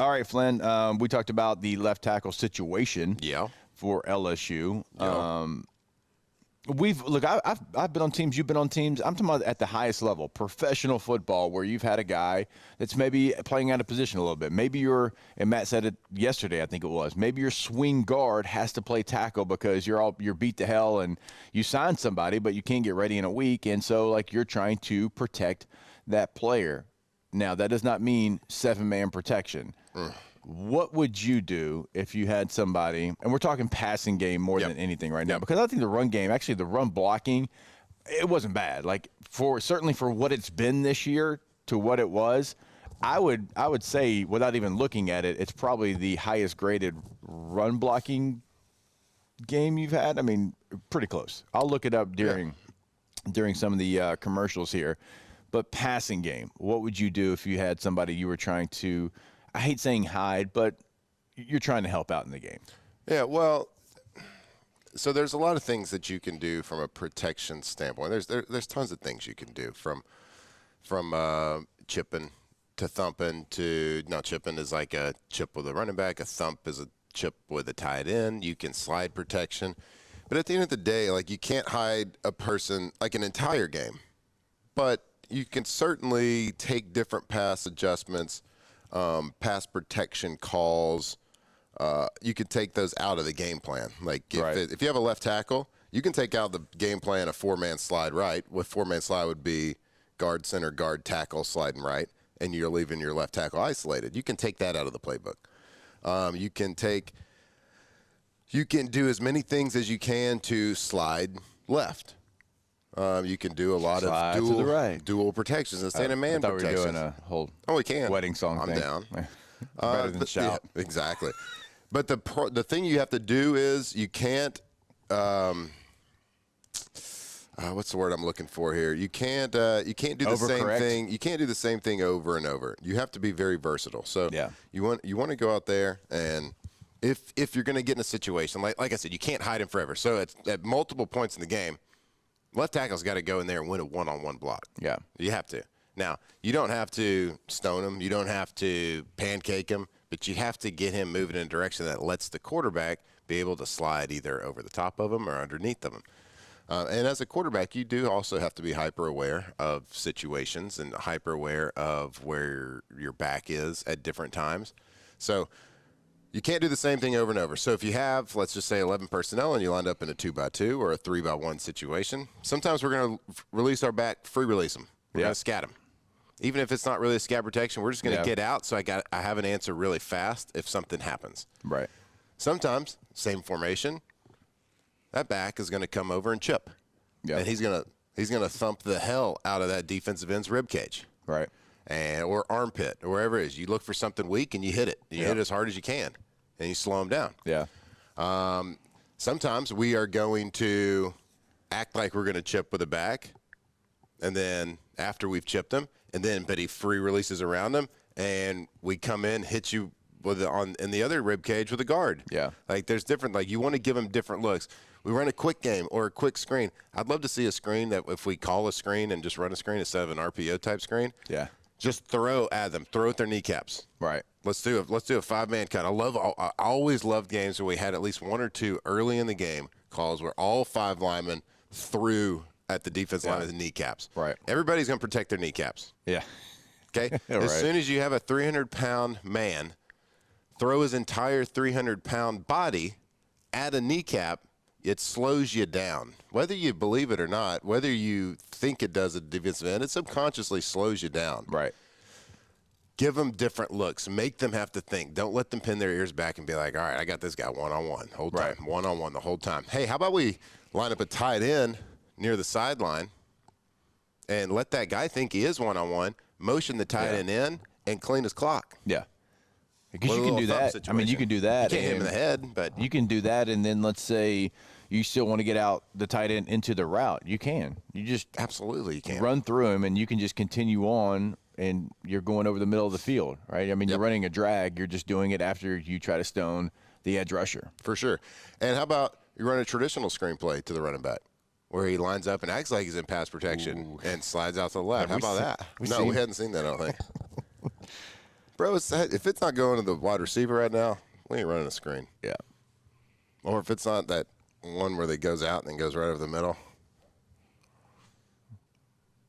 All right, Flynn. We talked about the left tackle situation. Yeah. For LSU. Yeah. I've been on teams. You've been on teams. I'm talking about at the highest level, professional football, where you've had a guy that's maybe playing out of position a little bit. Maybe and Matt said it yesterday, I think it was. Maybe your swing guard has to play tackle because you're beat to hell and you signed somebody, but you can't get ready in a week, and so like you're trying to protect that player. Now that does not mean 7-man protection. What would you do if you had somebody, and we're talking passing game more than anything right now, because I think the run game, actually the run blocking, it wasn't bad. Like certainly for what it's been this year to what it was, I would say without even looking at it, it's probably the highest graded run blocking game you've had. I mean, pretty close. I'll look it up during some of the commercials here. But passing game, what would you do if you had somebody you were trying to, I hate saying hide, but you're trying to help out in the game? Yeah, well, so there's a lot of things that you can do from a protection standpoint. There's tons of things you can do from chipping to thumping to, now chipping is like a chip with a running back, a thump is a chip with a tight end. You can slide protection. But at the end of the day, like, you can't hide a person like an entire game. But you can certainly take different pass adjustments, pass protection calls. You could take those out of the game plan. Like if you have a left tackle, you can take out the game plan a 4-man slide right. With 4-man slide would be guard center, guard tackle sliding right, and you're leaving your left tackle isolated. You can take that out of the playbook. You can do as many things as you can to slide left. You can do a lot of dual protections instead of man protections. We were doing a whole we can. wedding song I'm thing. down. Better than shout. Yeah, exactly. But the thing you have to do is you can't what's the word I'm looking for here? You can't do the same thing. You can't do the same thing over and over. You have to be very versatile. So you want to go out there, and if you're going to get in a situation like I said, you can't hide him forever. So at multiple points in the game, left tackle's got to go in there and win a one-on-one block. Yeah, you have to. Now, you don't have to stone him. You don't have to pancake him, but you have to get him moving in a direction that lets the quarterback be able to slide either over the top of him or underneath of him. And as a quarterback, you do also have to be hyper-aware of situations and hyper-aware of where your back is at different times. So you can't do the same thing over and over. So if you have, let's just say, 11 personnel and you land up in a 2x2 or a 3x1 situation, sometimes we're going to release our back, free release them. We're going to scat them. Even if it's not really a scat protection, we're just going to get out so I have an answer really fast if something happens. Right. Sometimes, same formation, that back is going to come over and chip. Yeah. And he's going to thump the hell out of that defensive end's rib cage. Right. Or armpit, or wherever it is. You look for something weak and you hit it. You hit it as hard as you can, and you slow him down. Yeah. Sometimes we are going to act like we're going to chip with a back, and then after we've chipped him, but he free releases around him, and we come in, hit you in the other rib cage with a guard. Yeah. Like there's different. Like you want to give him different looks. We run a quick game or a quick screen. I'd love to see a screen that if we call a screen and just run a screen instead of an RPO type screen. Yeah. Just throw at them. Throw at their kneecaps. Right. Let's do a 5-man cut. I always loved games where we had at least one or two early in the game calls where all 5 linemen threw at the defense line of the kneecaps. Right. Everybody's going to protect their kneecaps. Yeah. Okay. As soon as you have a 300-pound man throw his entire 300-pound body at a kneecap, it slows you down. Whether you believe it or not, whether you think it does at the defensive end, it subconsciously slows you down. Right. Give them different looks. Make them have to think. Don't let them pin their ears back and be like, all right, I got this guy one-on-one. Whole time. One-on-one the whole time. Hey, how about we line up a tight end near the sideline and let that guy think he is one-on-one, motion the tight end in, and clean his clock. Yeah. Because you can do that. Situation. I mean, you can do that. You can't hit him in the head, but you can do that, and then let's say you still want to get out the tight end into the route. You can. You just absolutely you can run through him, and you can just continue on, and you're going over the middle of the field, right? I mean, you're running a drag. You're just doing it after you try to stone the edge rusher. For sure. And how about you run a traditional screenplay to the running back, where he lines up and acts like he's in pass protection and slides out to the left. How about that? We hadn't seen that, I don't think. Bro, if it's not going to the wide receiver right now, we ain't running a screen. Yeah. Or if it's not that one where they goes out and then goes right over the middle.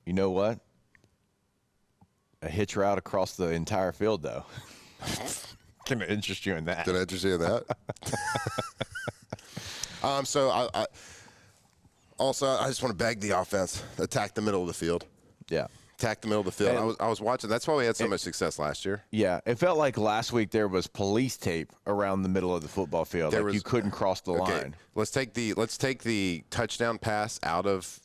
You know what? A hitch route across the entire field, though. Can I interest you in that? Did I interest you in that? So I just want to beg the offense, attack the middle of the field. Yeah. Attack the middle of the field. And I was watching. That's why we had so much success last year. Yeah. It felt like last week there was police tape around the middle of the football field. You couldn't cross the line. Let's take the touchdown pass out of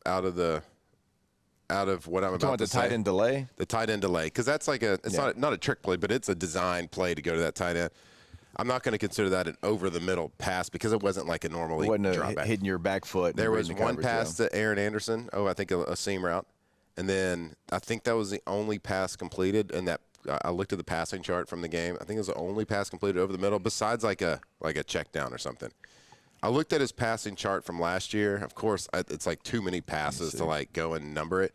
what I'm about to say. The tight end delay? The tight end delay, because that's like not a trick play, but it's a design play to go to that tight end. I'm not going to consider that an over the middle pass because it wasn't like a normally drop back. Hitting your back foot. There was one pass to Aaron Anderson. I think a seam route, and then I think that was the only pass completed. And that I looked at the passing chart from the game. I think it was the only pass completed over the middle, besides like a check down or something. I looked at his passing chart from last year. Of course, it's like too many passes to like go and number it.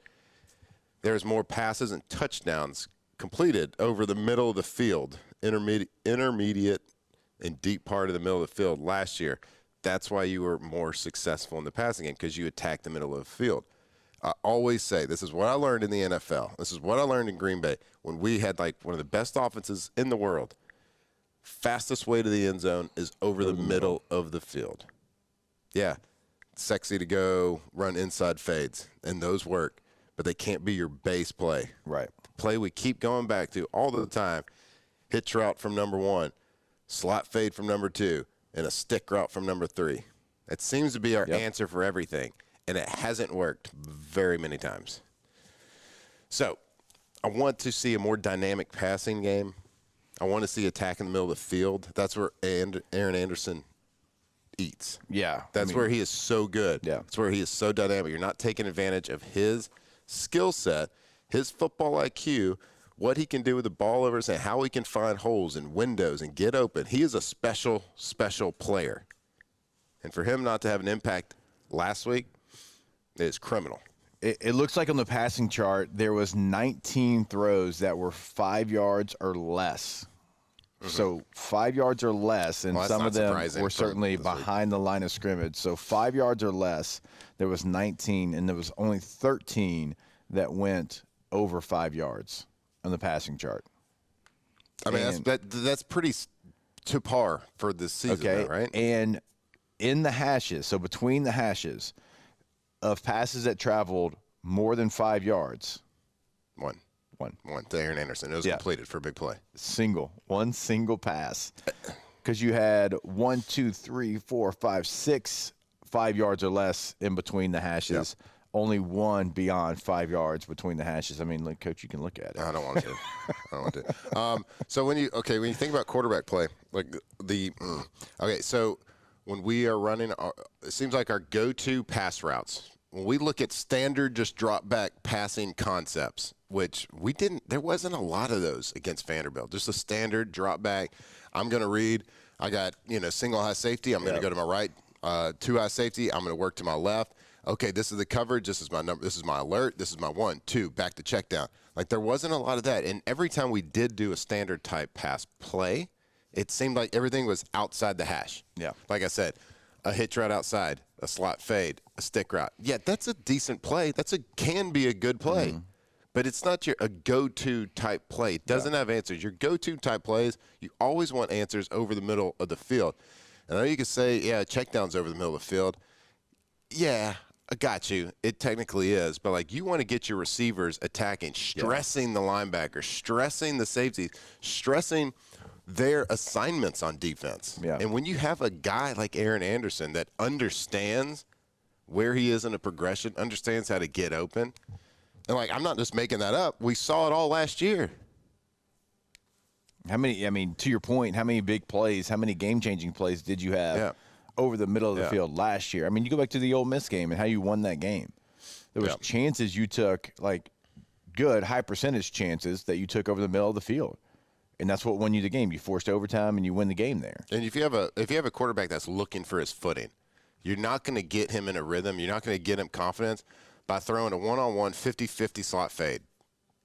There's more passes and touchdowns completed over the middle of the field, intermediate and deep part of the middle of the field last year. That's why you were more successful in the passing game, because you attacked the middle of the field. I always say, this is what I learned in the NFL. This is what I learned in Green Bay when we had like one of the best offenses in the world. Fastest way to the end zone is over the middle of the field. Yeah, sexy to go run inside fades, and those work, but they can't be your base play. Right. The play we keep going back to all the time, hitch route from number 1, slot fade from number 2, and a stick route from number 3. That seems to be our answer for everything, and it hasn't worked very many times. So I want to see a more dynamic passing game. I want to see attack in the middle of the field. That's where Aaron Anderson eats. Yeah. That's where he is so good. Yeah. That's where he is so dynamic. You're not taking advantage of his skill set, his football IQ, what he can do with the ball over his hand, how he can find holes and windows and get open. He is a special, special player. And for him not to have an impact last week is criminal. It looks like on the passing chart there was 19 throws that were 5 yards or less. Mm-hmm. So 5 yards or less, and some of them were certainly behind the line of scrimmage. So 5 yards or less, there was 19, and there was only 13 that went over 5 yards on the passing chart. I mean, that's pretty to par for this season, though, right? And in the hashes, so between the hashes of passes that traveled more than 5 yards. One to Aaron Anderson. It was completed for a big play. One single pass. Because you had 1, 2, 3, 4, 5, 6 5 yards or less in between the hashes. Yep. Only one beyond 5 yards between the hashes. I mean, Coach, you can look at it. I don't want to. I don't want to. So when you think about quarterback play, so when we are running, it seems like our go-to pass routes, when we look at standard just drop back passing concepts, which there wasn't a lot of those against Vanderbilt. Just a standard drop back. I'm going to read. I got, single high safety. I'm going to go to my right. 2 high safety. I'm going to work to my left. Okay, this is the coverage. This is my number. This is my alert. This is my 1, 2, back to check down. Like, there wasn't a lot of that. And every time we did do a standard type pass play, it seemed like everything was outside the hash. Yeah. Like I said, a hitch route outside, a slot fade, a stick route. Yeah, that's a decent play. Can be a good play. Mm-hmm. But it's not a go-to type play. It doesn't have answers. Your go-to type plays, you always want answers over the middle of the field. And I know you can say, checkdown's over the middle of the field. Yeah, I got you. It technically is. But, you want to get your receivers attacking, stressing the linebackers, stressing the safeties, stressing their assignments on defense. Yeah. And when you have a guy like Aaron Anderson that understands where he is in a progression, understands how to get open, and, I'm not just making that up. We saw it all last year. To your point, how many big plays, how many game-changing plays did you have over the middle of the field last year? I mean, you go back to the Ole Miss game and how you won that game. There was chances you took, good high-percentage chances that you took over the middle of the field. And that's what won you the game. You forced overtime, and you win the game there. And if you have a quarterback that's looking for his footing, you're not going to get him in a rhythm. You're not going to get him confidence by throwing a one-on-one 50-50 slot fade.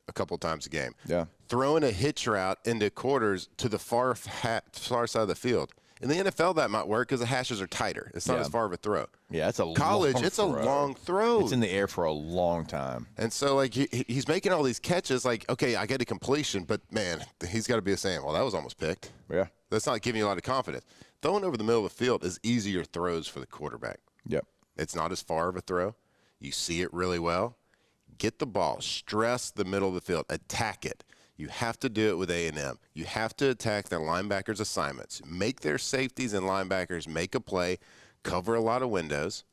a couple times a game. Yeah. Throwing a hitch route into quarters to the far side of the field. In the NFL, that might work because the hashes are tighter. It's not as far of a throw. Yeah, it's a college. Long it's throw. a long throw. It's in the air for a long time. And so, like, he's making all these catches. Like, okay, I get a completion, but man, he's got to be saying, "Well, that was almost picked." Yeah, that's not giving you a lot of confidence. Throwing over the middle of the field is easier throws for the quarterback. Yep. It's not as far of a throw. You see it really well. Get the ball, stress the middle of the field, attack it. You have to do it with A&M. You have to attack their linebackers' assignments. Make their safeties and linebackers make a play, cover a lot of windows,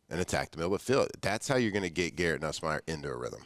and attack the middle of the field. That's how you're going to get Garrett Nussmeier into a rhythm.